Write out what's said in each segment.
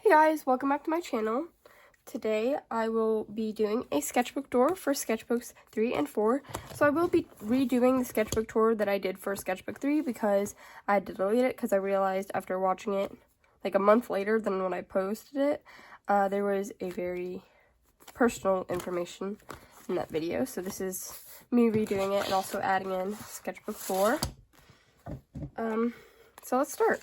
Hey guys, welcome back to my channel. Today I will be doing a sketchbook tour for sketchbooks 3 and 4. So I will be redoing the sketchbook tour that I did for sketchbook 3 because I had to delete it because I realized after watching it like a month later than when I posted it, there was a very personal information in that video. So this is me redoing it and also adding in sketchbook 4. So let's start.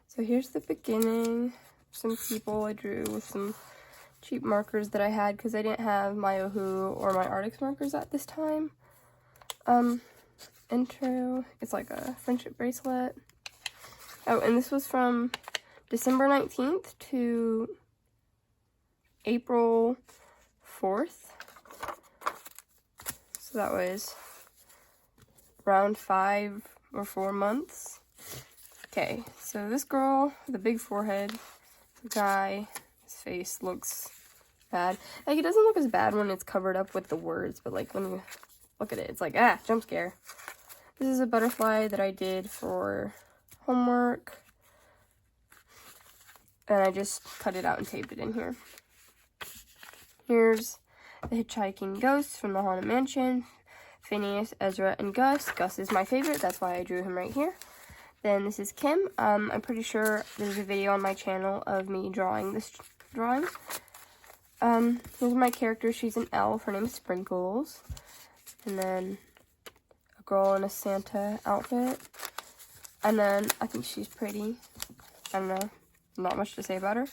So here's the beginning. Some people I drew with some cheap markers that I had because I didn't have my Ohu or my Artix markers at this time. Intro, it's like a friendship bracelet. Oh, and this was from December 19th to April 4th. So that was around 5 or 4 months. Okay, so this girl with a big forehead, the guy, his face looks bad. Like, it doesn't look as bad when it's covered up with the words, but like when you look at it, it's like, ah, jump scare. This is a butterfly that I did for homework, and I just cut it out and taped it in here. Here's the hitchhiking ghost from the Haunted Mansion. Phineas, Ezra, and Gus. Gus is my favorite, that's why I drew him right here. Then this is Kim. I'm pretty sure there's a video on my channel of me drawing this drawing. Here's my character. She's an elf. Her name is Sprinkles. And then a girl in a Santa outfit. And then I think she's pretty. I don't know. Not much to say about her.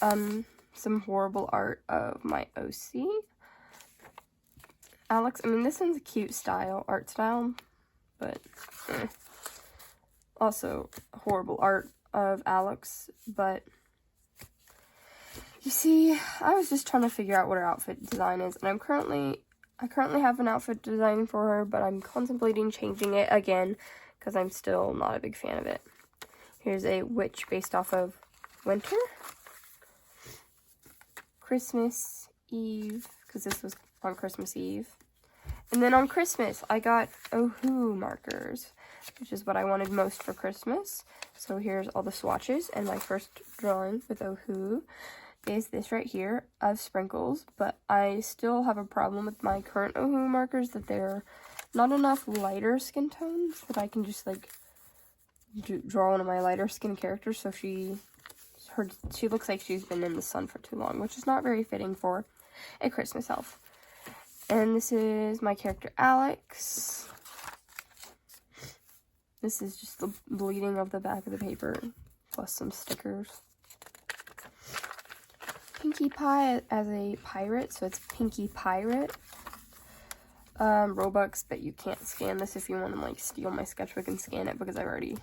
Some horrible art of my OC. Alex. I mean, this one's a cute style, art style, but also horrible art of Alex. But you see, I was just trying to figure out what her outfit design is, and I currently have an outfit design for her, but I'm contemplating changing it again because I'm still not a big fan of it. Here's a witch based off of winter. Christmas Eve, because this was on Christmas Eve. And then on Christmas, I got Ohu markers, which is what I wanted most for Christmas. So here's all the swatches, and my first drawing with Ohu is this right here of Sprinkles. But I still have a problem with my current Ohu markers, that they're not enough lighter skin tones that I can just like draw one of my lighter skin characters. So she looks like she's been in the sun for too long, which is not very fitting for a Christmas elf. And this is my character Alex. This is just the bleeding of the back of the paper, plus some stickers. Pinkie Pie as a pirate, so it's Pinkie Pirate. Robux, but you can't scan this if you want to like steal my sketchbook and scan it, because I've already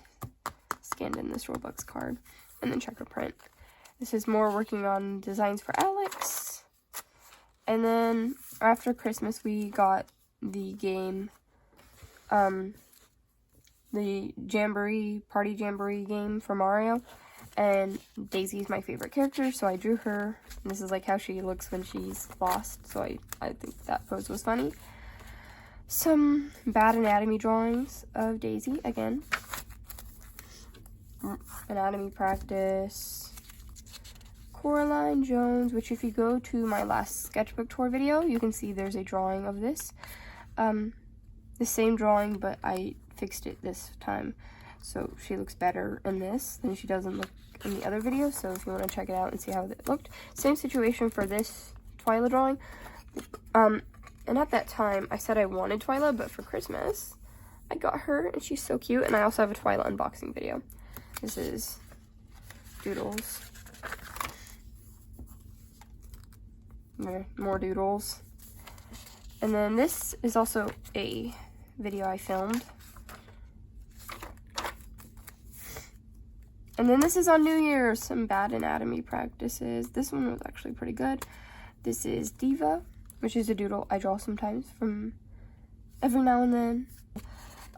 scanned in this Robux card. And then checker print. This is more working on designs for Alex. And then after Christmas, we got the game, the Party Jamboree game for Mario. And Daisy is my favorite character, so I drew her. And this is like how she looks when she's lost, so I think that pose was funny. Some bad anatomy drawings of Daisy again. Anatomy practice. Coraline Jones, which if you go to my last sketchbook tour video, you can see there's a drawing of this. The same drawing, but I fixed it this time. So she looks better in this than she doesn't look in the other video. So if you want to check it out and see how it looked. Same situation for this Twyla drawing. And at that time, I said I wanted Twyla, but for Christmas, I got her, and she's so cute. And I also have a Twyla unboxing video. This is Doodles. More doodles. And then this is also a video I filmed. And then this is on New Year's, some bad anatomy practices. This one was actually pretty good. This is Diva, which is a doodle I draw sometimes from every now and then.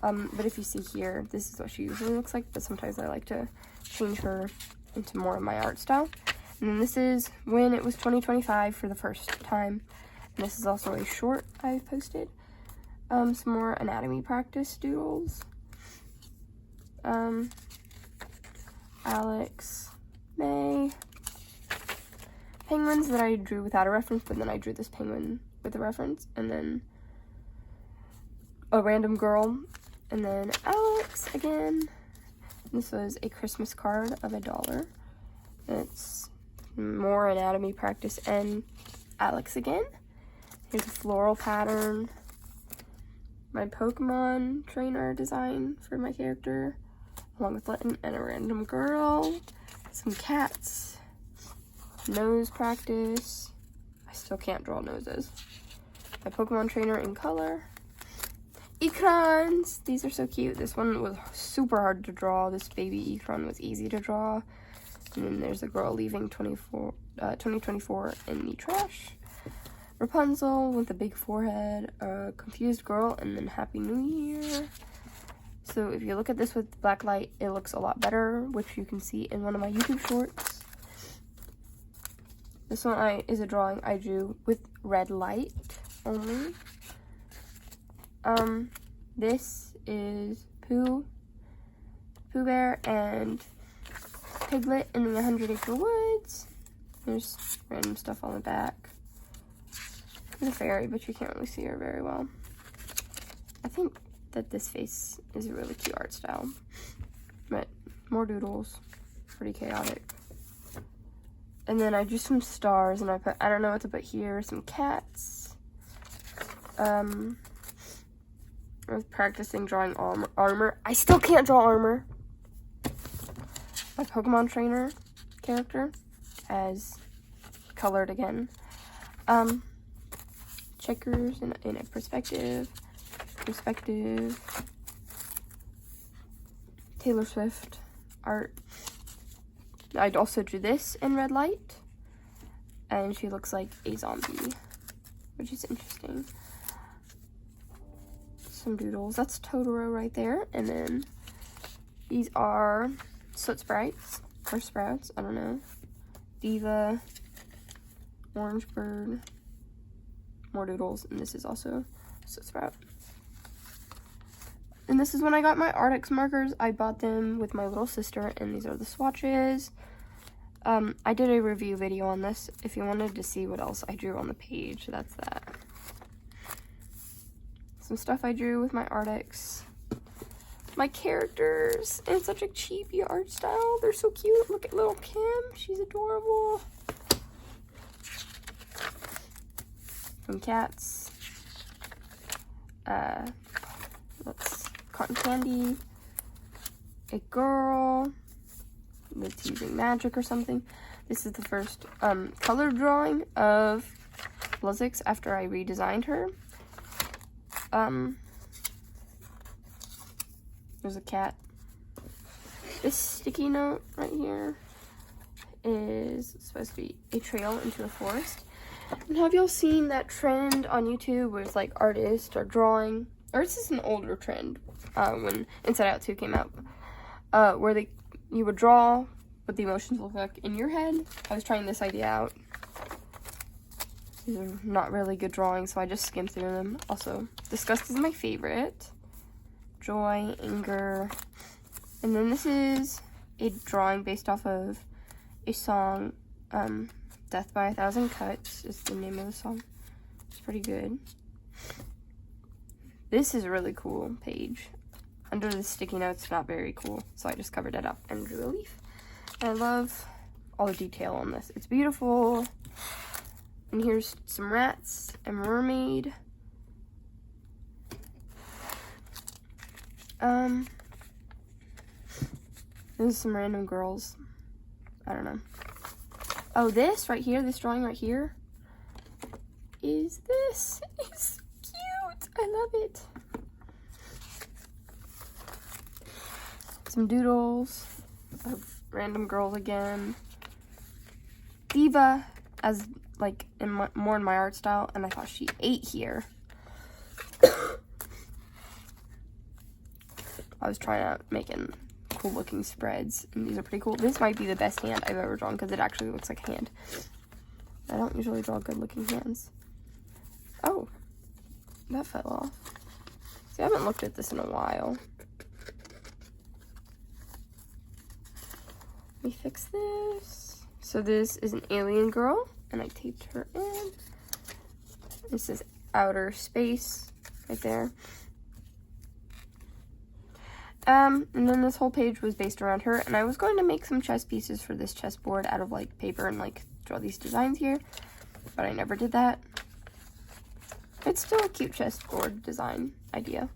But if you see here, this is what she usually looks like, but sometimes I like to change her into more of my art style. And then this is when it was 2025 for the first time. And this is also a short I posted. Some more anatomy practice doodles. Alex, May. Penguins that I drew without a reference, but then I drew this penguin with a reference. And then a random girl. And then Alex again. This was a Christmas card of $1. It's more anatomy practice and Alex again. Here's a floral pattern. My Pokemon trainer design for my character, along with Linton and a random girl. Some cats. Nose practice. I still can't draw noses. My Pokemon trainer in color. Ecrons. These are so cute. This one was super hard to draw. This baby Ecron was easy to draw. And then there's a girl leaving 2024 in the trash. Rapunzel with a big forehead, a confused girl, and then Happy New Year. So if you look at this with black light, it looks a lot better, which you can see in one of my YouTube shorts. This one is a drawing I drew with red light only. This is Pooh Bear and Piglet in the 100 Acre Woods. There's random stuff on the back. There's a fairy, but you can't really see her very well. I think that this face is a really cute art style. But more doodles. Pretty chaotic. And then I drew some stars, and I don't know what to put here. Some cats. I was practicing drawing armor. I still can't draw armor. My Pokemon trainer character as colored again. Checkers in a perspective. Taylor Swift art. I'd also drew this in red light, and she looks like a zombie, which is interesting. Some doodles. That's Totoro right there. And then these are Soot Sprites or Sprouts. I don't know. Diva, Orange Bird, more doodles, and this is also Soot Sprout. And this is when I got my Artix markers. I bought them with my little sister, and these are the swatches. I did a review video on this. If you wanted to see what else I drew on the page, that's that. Some stuff I drew with my Artix. My characters in such a cheapy art style. They're so cute. Look at little Kim. She's adorable. Some cats. Cotton candy. A girl that's using magic or something. This is the first color drawing of Luzix after I redesigned her. There's a cat. This sticky note right here is supposed to be a trail into a forest. And have y'all seen that trend on YouTube where it's like artists are drawing, or this is an older trend when Inside Out 2 came out, where you would draw what the emotions look like in your head. I was trying this idea out. These are not really good drawings, so I just skimmed through them. Also, disgust is my favorite. Joy, anger. And then this is a drawing based off of a song, Death by a Thousand Cuts is the name of the song. It's pretty good. This is a really cool page. Under the sticky notes, not very cool, so I just covered it up and drew a leaf. And I love all the detail on this. It's beautiful. And here's some rats, a mermaid. There's some random girls. I don't know. Oh, this right here, this drawing right here, is this. It's cute. I love it. Some doodles of random girls again. Diva as like more in my art style, and I thought she ate here. I was trying out making cool looking spreads, and these are pretty cool. This might be the best hand I've ever drawn because it actually looks like a hand. I don't usually draw good looking hands. Oh, that fell off. See, I haven't looked at this in a while. Let me fix this. So this is an alien girl, and I taped her in. This is outer space right there. And then this whole page was based around her, and I was going to make some chess pieces for this chessboard out of like paper and like draw these designs here, but I never did that. It's still a cute chessboard design idea.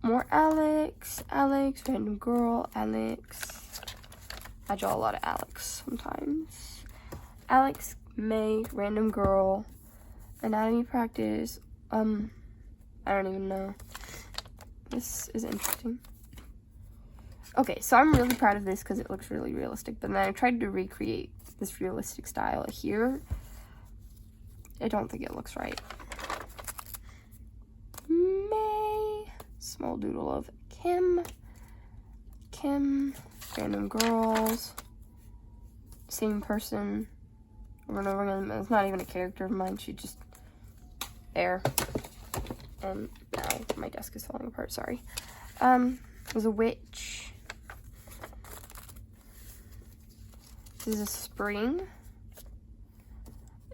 More Alex, random girl, Alex. I draw a lot of Alex sometimes. Alex, May, random girl, anatomy practice. I don't even know. This is interesting. Okay, so I'm really proud of this because it looks really realistic, but then I tried to recreate this realistic style here. I don't think it looks right. May, small doodle of Kim, random girls, same person over and over again. It's not even a character of mine, she's just there. And now my desk is falling apart, sorry. There's a witch. This is a spring.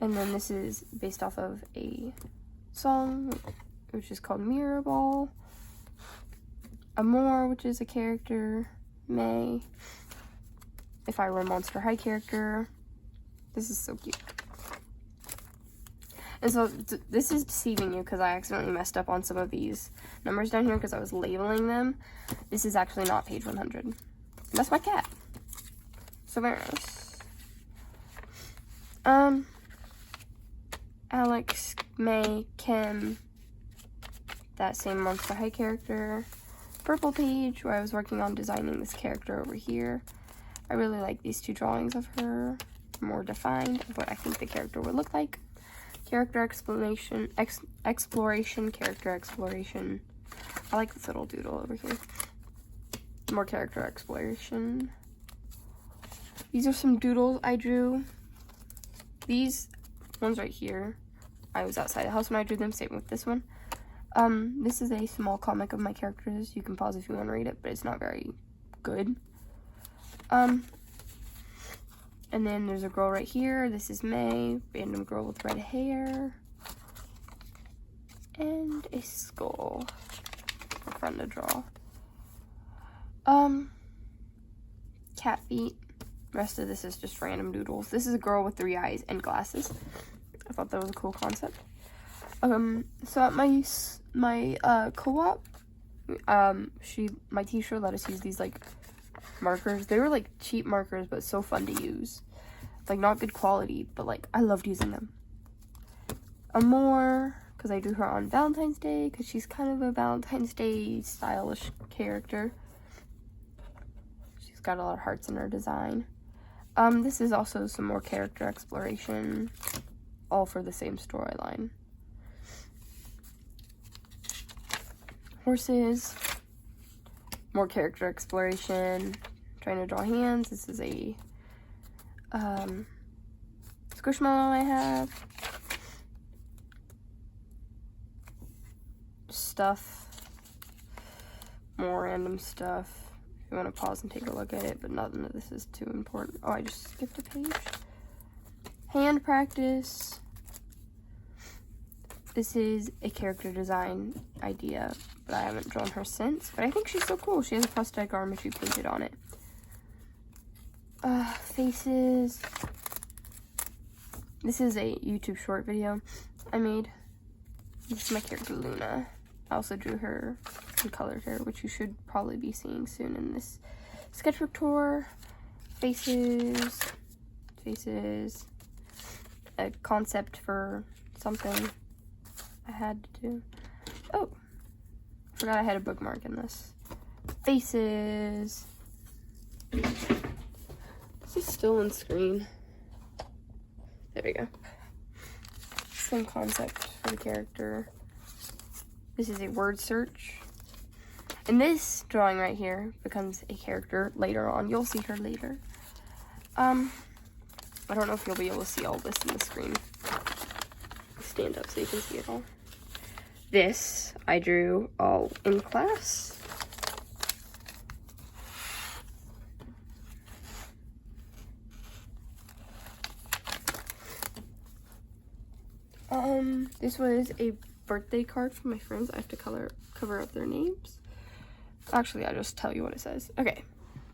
And then this is based off of a song, which is called Mirror Ball. Amor, which is a character. May. If I were a Monster High character. This is so cute. And so this is deceiving you because I accidentally messed up on some of these numbers down here because I was labeling them. This is actually not page 100. And that's my cat. So very nice. Alex, May, Kim, that same Monster High character. Purple page where I was working on designing this character over here. I really like these two drawings of her, more defined of what I think the character would look like. Character explanation, exploration, character exploration. I like this little doodle over here. More character exploration. These are some doodles I drew. These ones right here, I was outside the house when I drew them, same with this one. This is a small comic of my characters. You can pause if you want to read it, but it's not very good. And then there's a girl right here. This is May, random girl with red hair. And a skull. Fun to draw. Cat feet. Rest of this is just random doodles. This is a girl with 3 eyes and glasses. I thought that was a cool concept. So at my co-op, my teacher let us use these like markers. They were like cheap markers, but so fun to use. Like not good quality, but like I loved using them. Amor, because I drew her on Valentine's Day, because she's kind of a Valentine's Day stylish character. She's got a lot of hearts in her design. This is also some more character exploration, all for the same storyline. Horses, more character exploration, trying to draw hands. This is a squishmallow I have. Stuff, more random stuff. If you want to pause and take a look at it, but none of this is too important. Oh, I just skipped a page. Hand practice. This is a character design idea, but I haven't drawn her since. But I think she's so cool. She has a prosthetic arm and she painted on it. Faces. This is a YouTube short video I made. This is my character Luna. I also drew her and colored her, which you should probably be seeing soon in this sketchbook tour. Faces. A concept for something I had to do. Oh, forgot I had a bookmark in this. Faces. This is still on screen. There we go. Some concept for the character. This is a word search. And this drawing right here becomes a character later on. You'll see her later. I don't know if you'll be able to see all this in the screen. Stand up so you can see it all. This I drew all in class. This was a birthday card from my friends. I have to cover up their names. Actually, I'll just tell you what it says. Okay,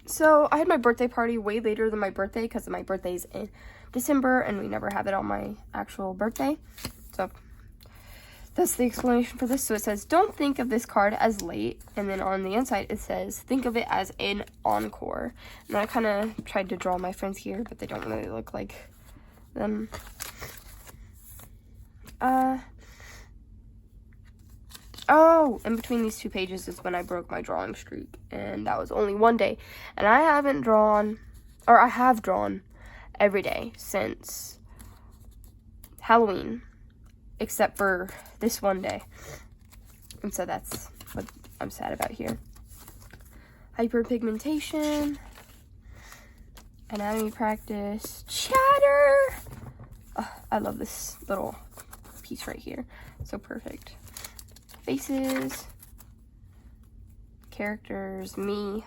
so I had my birthday party way later than my birthday because my birthday's in December and we never have it on my actual birthday. So that's the explanation for this. So it says, don't think of this card as late. And then on the inside, it says, think of it as an encore. And I kind of tried to draw my friends here, but they don't really look like them. Oh, in between these two pages is when I broke my drawing streak. And that was only one day. And I have drawn every day since Halloween. Except for this one day. And so that's what I'm sad about here. Hyperpigmentation. Anatomy practice. Chatter! Oh, I love this little piece right here. So perfect. Faces. Characters. Me.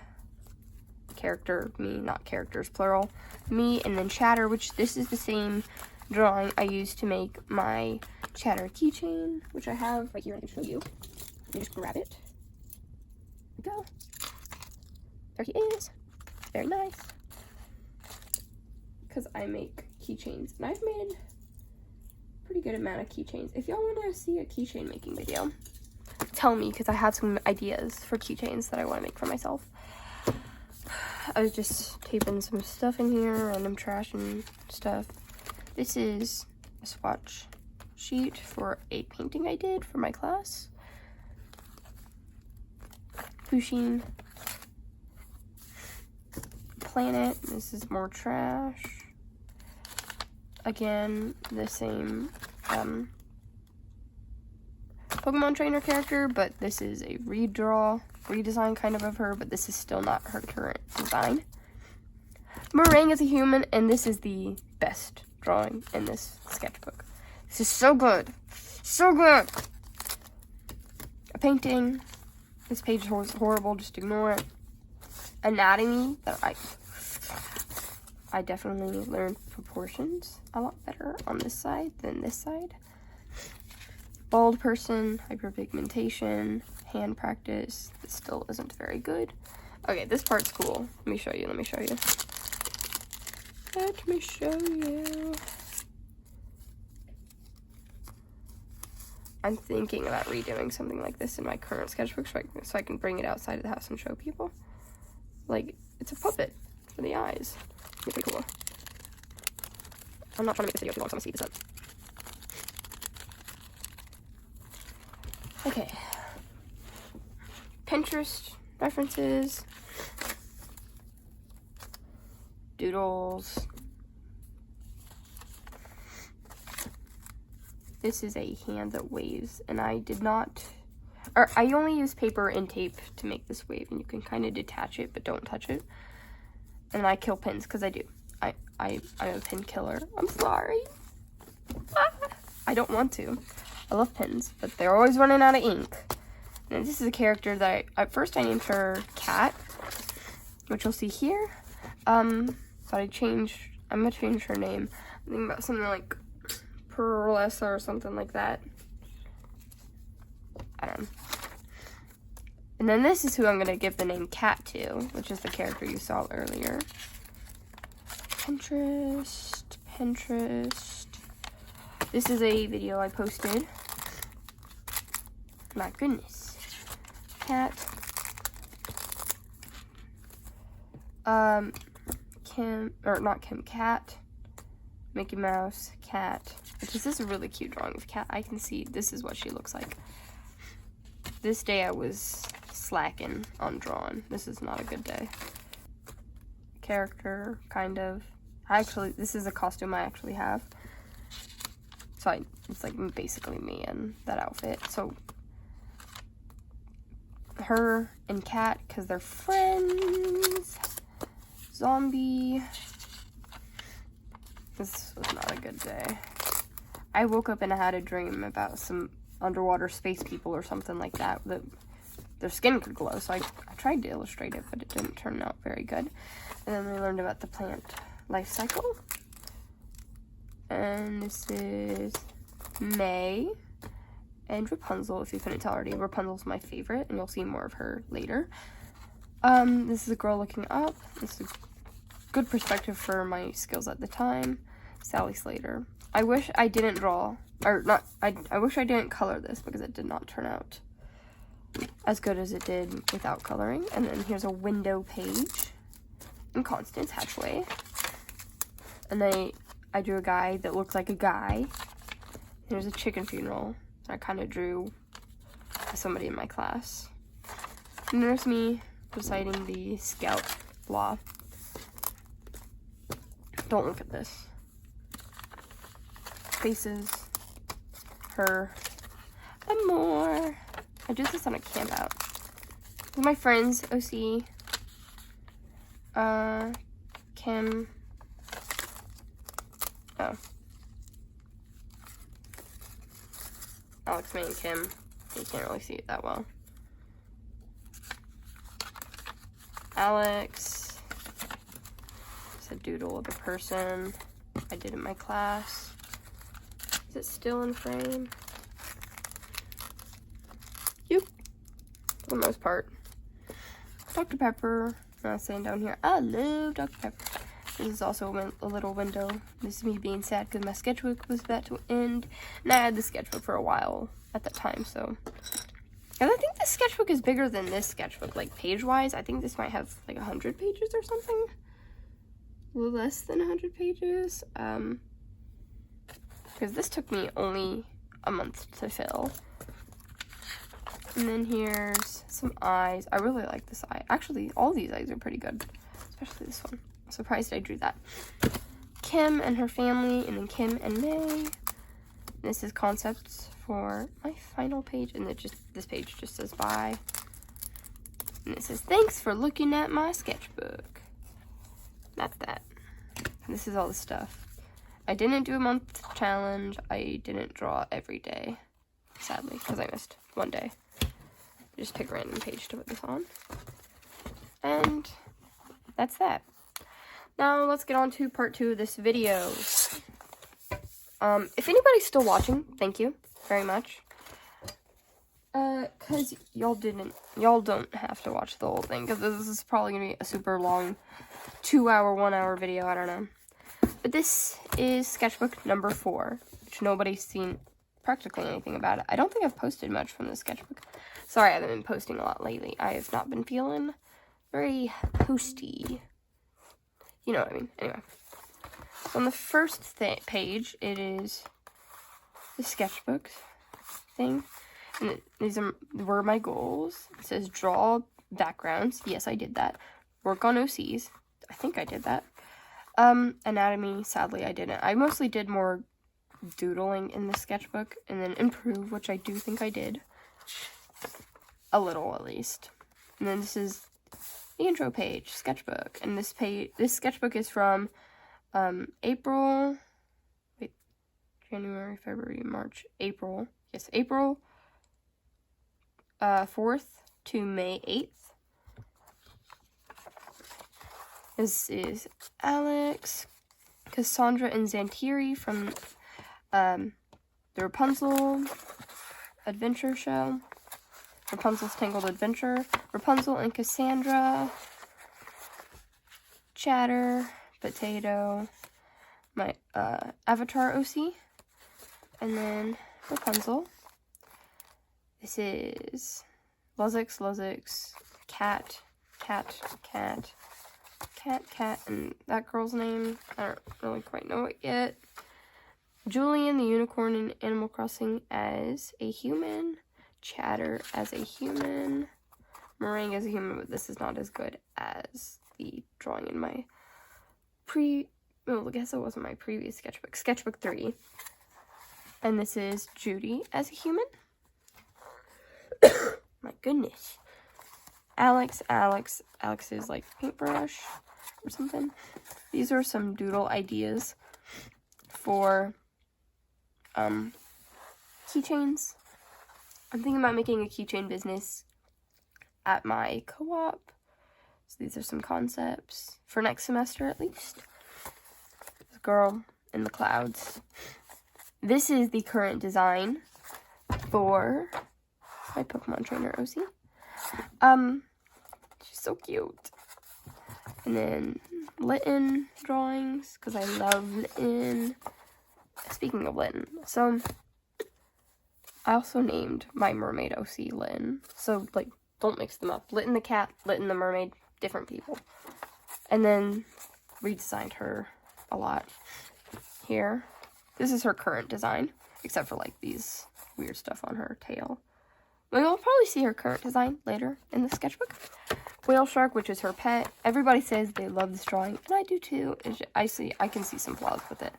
Character. Me. Not characters, plural. Me. And then chatter, which this is the same drawing I used to make my chatter keychain, which I have right here. I can show you. You just grab it. There we go. There he is. Very nice. Because I make keychains, and I've made a pretty good amount of keychains. If y'all want to see a keychain making video, tell me, because I have some ideas for keychains that I want to make for myself. I was just taping some stuff in here, random trash and stuff. This is a swatch sheet for a painting I did for my class. Pushing. Planet. This is more trash. Again, the same Pokemon trainer character, but this is a redesign kind of her, but this is still not her current design. Meringue is a human, and this is the best drawing in this sketchbook. This is so good. So good. A painting. This page was horrible. Just ignore it. Anatomy. I definitely learned proportions a lot better on this side than this side. Bald person. Hyperpigmentation. Hand practice. This still isn't very good. Okay, this part's cool. Let me show you. Let me show you. Let me show you. I'm thinking about redoing something like this in my current sketchbook so I can bring it outside of the house and show people. Like, it's a puppet for the eyes. It's pretty cool. I'm not trying to make this video too long, so I'm gonna speed this up. Okay. Pinterest references. Doodles. This is a hand that waves, and I only use paper and tape to make this wave, and you can kind of detach it, but don't touch it. And I kill pins, because I do. I'm a pin killer. I'm sorry. I don't want to. I love pins, but they're always running out of ink. And this is a character that at first I named her Cat, which you'll see here. But I'm gonna change her name. I'm thinking about something like Pearlessa or something like that. I don't know. And then this is who I'm gonna give the name Cat to, which is the character you saw earlier. Pinterest. This is a video I posted. My goodness. Cat. Cat. Mickey Mouse, Cat. Which is this a really cute drawing of Cat. I can see this is what she looks like. This day I was slacking on drawing. This is not a good day. Character, kind of. This is a costume I actually have. So it's like basically me in that outfit. So her and Cat, because they're friends. Zombie. This was not a good day. I woke up and I had a dream about some underwater space people or something like that their skin could glow. So I tried to illustrate it, but it didn't turn out very good. And then we learned about the plant life cycle. And this is May. and Rapunzel. If you couldn't tell already, Rapunzel's my favorite, and you'll see more of her later. This is a girl looking up. This is a good perspective for my skills at the time. Sally Slater. I wish I didn't draw, or not, I wish I didn't color this because it did not turn out as good as it did without coloring. And then here's a window page in Constance Hatchway. And I drew a guy that looked like a guy. There's a chicken funeral that I kind of drew for somebody in my class. And there's me reciting the Scout Law. Don't look at this. Faces. Her. And more. I did this on a camp out. With my friends, OC. Kim. Oh. Alex, May, and Kim. You can't really see it that well. Alex. It's a doodle of a person I did in my class. Is it still in frame? Yep. For the most part. Dr. Pepper. Saying down here, I love Dr. Pepper. This is also a little window. This is me being sad because my sketchbook was about to end. And I had the sketchbook for a while at that time, so. And I think this sketchbook is bigger than this sketchbook, like page-wise. I think this might have like 100 pages or something. A little less than 100 pages. Because this took me only a month to fill. And then here's some eyes. I really like this eye. Actually, all these eyes are pretty good. Especially this one. I'm surprised I drew that. Kim and her family, and then Kim and May. This is concepts for my final page. And this page just says bye. And it says, thanks for looking at my sketchbook. That's that. And this is all the stuff. I didn't do a month challenge. I didn't draw every day. Sadly, because I missed one day. Just pick a random page to put this on. And that's that. Now let's get on to part 2 of this video. If anybody's still watching, thank you very much. Cause y'all don't have to watch the whole thing, because this is probably gonna be a super long 2-hour, 1-hour video, I don't know. But this is sketchbook number 4, which nobody's seen practically anything about it. I don't think I've posted much from the sketchbook. Sorry, I haven't been posting a lot lately. I have not been feeling very posty. You know what I mean. Anyway. So on the first page, it is the sketchbook thing. And these were my goals. It says draw backgrounds. Yes, I did that. Work on OCs. I think I did that. Anatomy, sadly, I didn't. I mostly did more doodling in the sketchbook, and then improve, which I do think I did. A little, at least. And then this is the intro page, sketchbook. And this sketchbook is from January, February, March, April. Yes, April 4th to May 8th. This is Alex, Cassandra, and Xantiri from the Rapunzel Adventure Show. Rapunzel's Tangled Adventure. Rapunzel and Cassandra. Chatter. Potato. My Avatar OC. And then Rapunzel. This is Luzix, Cat, and that girl's name, I don't really quite know it yet. Julian the Unicorn in Animal Crossing as a human. Chatter as a human. Meringue as a human, but this is not as good as the drawing in my I guess it wasn't my previous sketchbook. Sketchbook 3. And this is Judy as a human. My goodness. Alex is like paintbrush or something. These are some doodle ideas for keychains. I'm thinking about making a keychain business at my co-op. So these are some concepts for next semester at least. This girl in the clouds. This is the current design for my Pokemon trainer OC. She's so cute. And then Litten drawings, because I love Litten. Speaking of Litten, so I also named my mermaid OC Litten. So, like, don't mix them up. Litten the cat, Litten the mermaid, different people. And then redesigned her a lot here. This is her current design, except for, like, these weird stuff on her tail. But you'll probably see her current design later in the sketchbook. Whale shark, which is her pet. Everybody says they love this drawing, and I do too. I can see some flaws with it.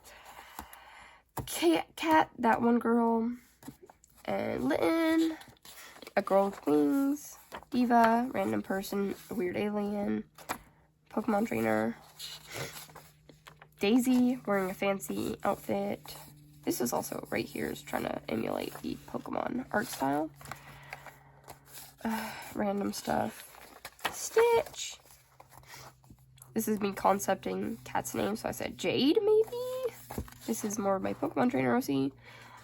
Cat, that one girl, and Litten, a girl with wings, Diva, random person, a weird alien, Pokemon trainer, Daisy wearing a fancy outfit. This is also right here is trying to emulate the Pokemon art style. Random stuff. Stitch. This is me concepting Cat's name, so I said Jade, maybe? This is more of my Pokemon trainer OC.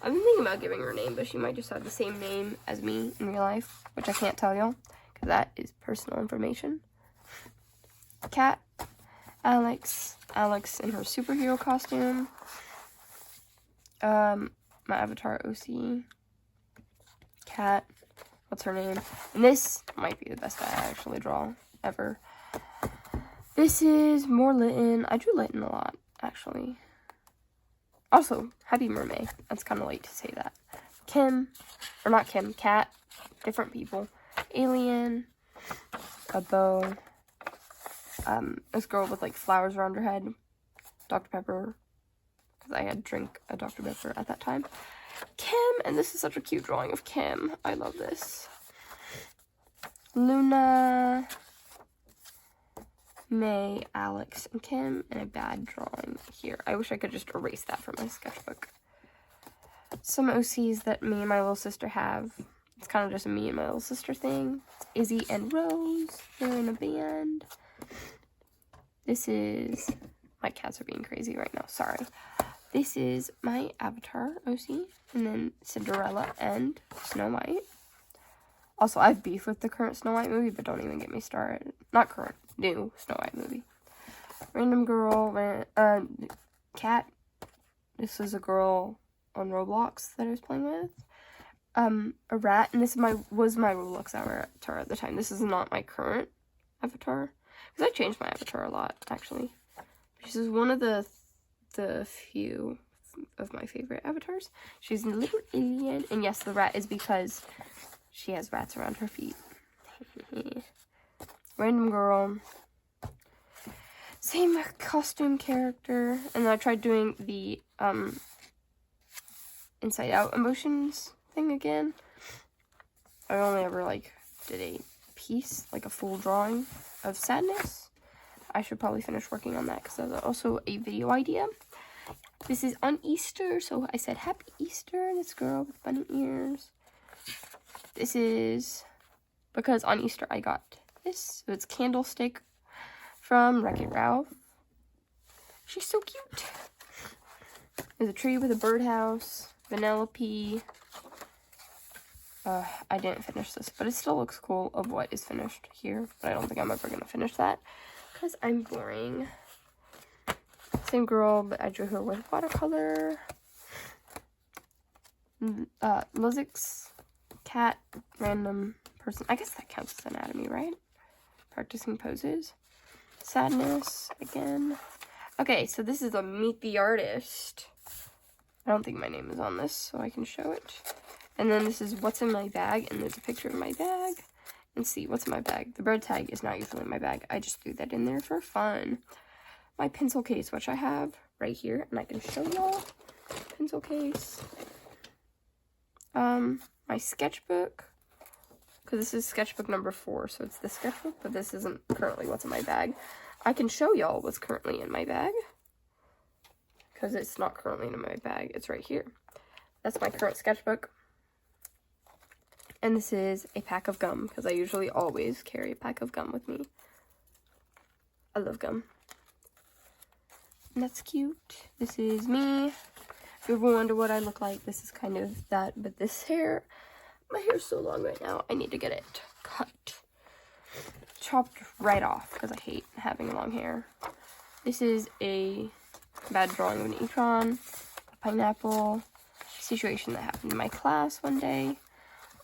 I've been thinking about giving her a name, but she might just have the same name as me in real life, which I can't tell y'all, because that is personal information. Cat. Alex in her superhero costume. My avatar OC. Cat. What's her name? And this might be the best I actually draw ever. This is more Litten. I drew Litten a lot, actually. Also, Happy Mermaid. That's kind of late to say that. Kim, or not Kim, Cat. Different people. Alien. A bow. This girl with, like, flowers around her head. Dr. Pepper. Because I had drank a Dr. Pepper at that time. Kim, and this is such a cute drawing of Kim. I love this. Luna, May, Alex, and Kim, and a bad drawing here. I wish I could just erase that from my sketchbook. Some OCs that me and my little sister have. It's kind of just a me and my little sister thing. It's Izzy and Rose. They're in a band. This is... My cats are being crazy right now. Sorry. This is my Avatar OC, and then Cinderella and Snow White. Also, I have beef with the current Snow White movie, but don't even get me started. Not current, new Snow White movie. Random girl, cat. This is a girl on Roblox that I was playing with. A rat, and this was my Roblox avatar at the time. This is not my current avatar, because I changed my avatar a lot, actually. This is one of the few of my favorite avatars. She's a little alien, and yes, the rat is because she has rats around her feet. Random girl. Same costume character, and then I tried doing the Inside Out emotions thing again. I only ever, like, did a piece, like a full drawing of sadness. I should probably finish working on that, because that's also a video idea. This is on Easter, so I said Happy Easter, this girl with bunny ears. This is because on Easter I got this. So it's Candlestick from Wreck-It Ralph. She's so cute. There's a tree with a birdhouse, Vanellope. I didn't finish this, but it still looks cool of what is finished here. But I don't think I'm ever going to finish that, because I'm boring. Same girl, but I drew her with watercolor. Luzix, cat, random person. I guess that counts as anatomy, right? Practicing poses. Sadness, again. Okay, so this is a Meet the Artist. I don't think my name is on this, so I can show it. And then this is what's in my bag, and there's a picture of my bag. And see, what's in my bag? The bread tag is not usually in my bag. I just threw that in there for fun. My pencil case, which I have right here, and I can show y'all. Pencil case. My sketchbook, because this is sketchbook number 4, so it's the sketchbook, but this isn't currently what's in my bag. I can show y'all what's currently in my bag, because it's not currently in my bag. It's right here. That's my current sketchbook. And this is a pack of gum, because I usually always carry a pack of gum with me. I love gum. And that's cute. This is me. If you ever wonder what I look like, this is kind of that. But this hair, my hair's so long right now, I need to get it cut. Chopped right off, because I hate having long hair. This is a bad drawing of an econ, a pineapple, situation that happened in my class one day.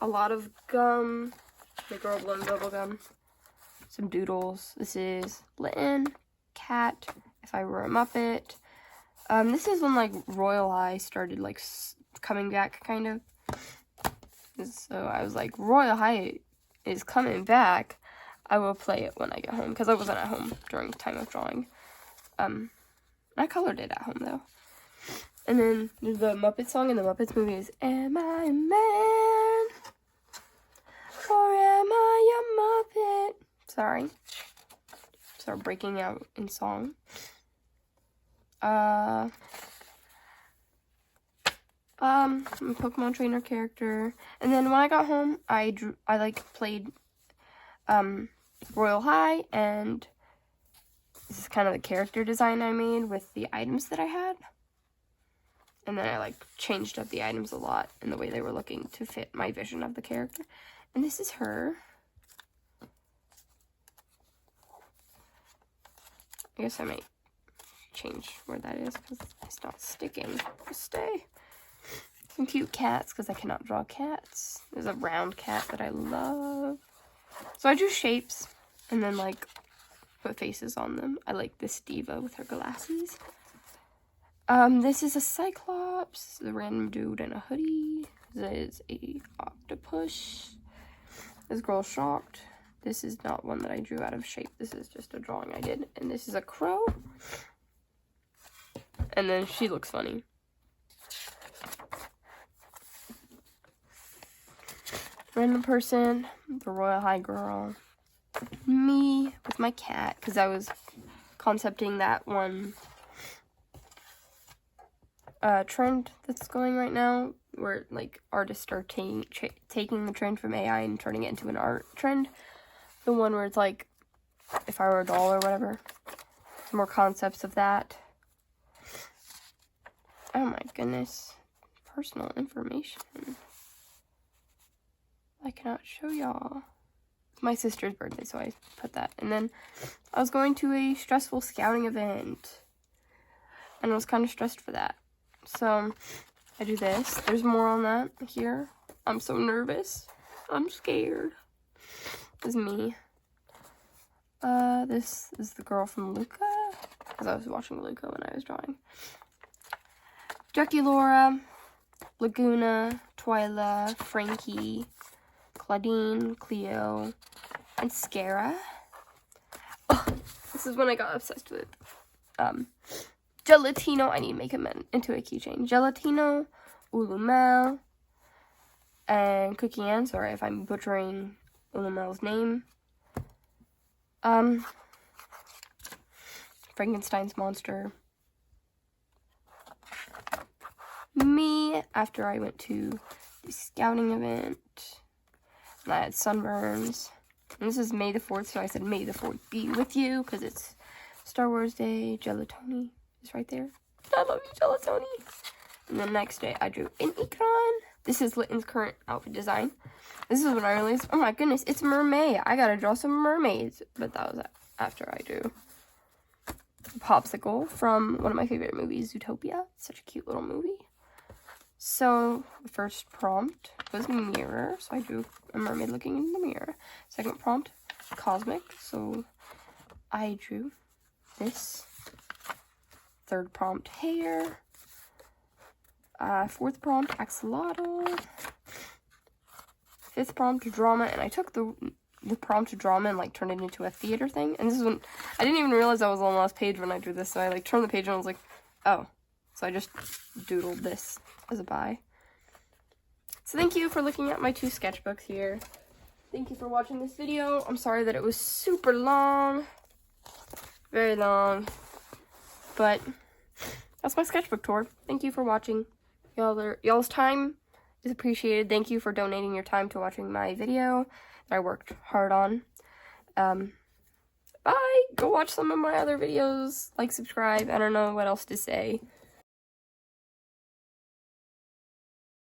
A lot of gum, the girl blowing bubble gum, some doodles. This is Litten, cat, if I were a Muppet. This is when like Royal High started like coming back, kind of. So I was like, Royal High is coming back. I will play it when I get home, because I wasn't at home during the time of drawing. I colored it at home though. And then there's the Muppet song in the Muppets movie is Am I a man? Or am I a Muppet? Sorry. Start breaking out in song. I'm a Pokemon trainer character. And then when I got home, I played Royal High, and this is kind of the character design I made with the items that I had. And then I like changed up the items a lot in the way they were looking to fit my vision of the character. And this is her. I guess I might change where that is because it's not sticking. Just stay. Some cute cats because I cannot draw cats. There's a round cat that I love. So I drew shapes and then like put faces on them. I like this diva with her glasses. This is a cyclops. This is a random dude in a hoodie. This is a octopus. This girl's shocked. This is not one that I drew out of shape. This is just a drawing I did. And this is a crow. And then she looks funny. Random person, the Royal High girl. Me with my cat, because I was concepting that one trend that's going right now, where like artists are taking the trend from AI and turning it into an art trend. The one where it's like, if I were a doll or whatever. More concepts of that. Oh my goodness. Personal information. I cannot show y'all. It's my sister's birthday, so I put that. And then I was going to a stressful scouting event. And I was kind of stressed for that. So I do this. There's more on that here. I'm so nervous. I'm scared. This is me. This is the girl from Luca, because I was watching Luca when I was drawing. Jackie Laura, Laguna, Twyla, Frankie, Claudine, Cleo, and Scara. Oh, this is when I got obsessed with Gelatino. I need to make him into a keychain. Gelatino, Ulumel, and Cookie Ann. Sorry if I'm butchering Ulumel's name. Frankenstein's monster. Me, after I went to the scouting event, and I had sunburns. And this is May the 4th, so I said May the 4th be with you, because it's Star Wars Day. Gelatoni is right there. I love you, Gelatoni. And the next day, I drew an econ. This is Litton's current outfit design. This is when I realized, oh my goodness, it's mermaid. I gotta draw some mermaids. But that was after I drew Popsicle from one of my favorite movies, Zootopia. Such a cute little movie. So the first prompt was mirror. So I drew a mermaid looking in the mirror. Second prompt, cosmic. So I drew this. Third prompt, hair. Fourth prompt, axolotl. Fifth prompt, drama, and I took the prompt drama and like turned it into a theater thing. And this is when I didn't even realize I was on the last page when I drew this. So I like turned the page and I was like, oh. So I just doodled this as a bye. So thank you for looking at my 2 sketchbooks here. Thank you for watching this video. I'm sorry that it was super long. Very long. But that's my sketchbook tour. Thank you for watching. Y'all's time is appreciated. Thank you for donating your time to watching my video that I worked hard on. Bye! Go watch some of my other videos. Like, subscribe. I don't know what else to say.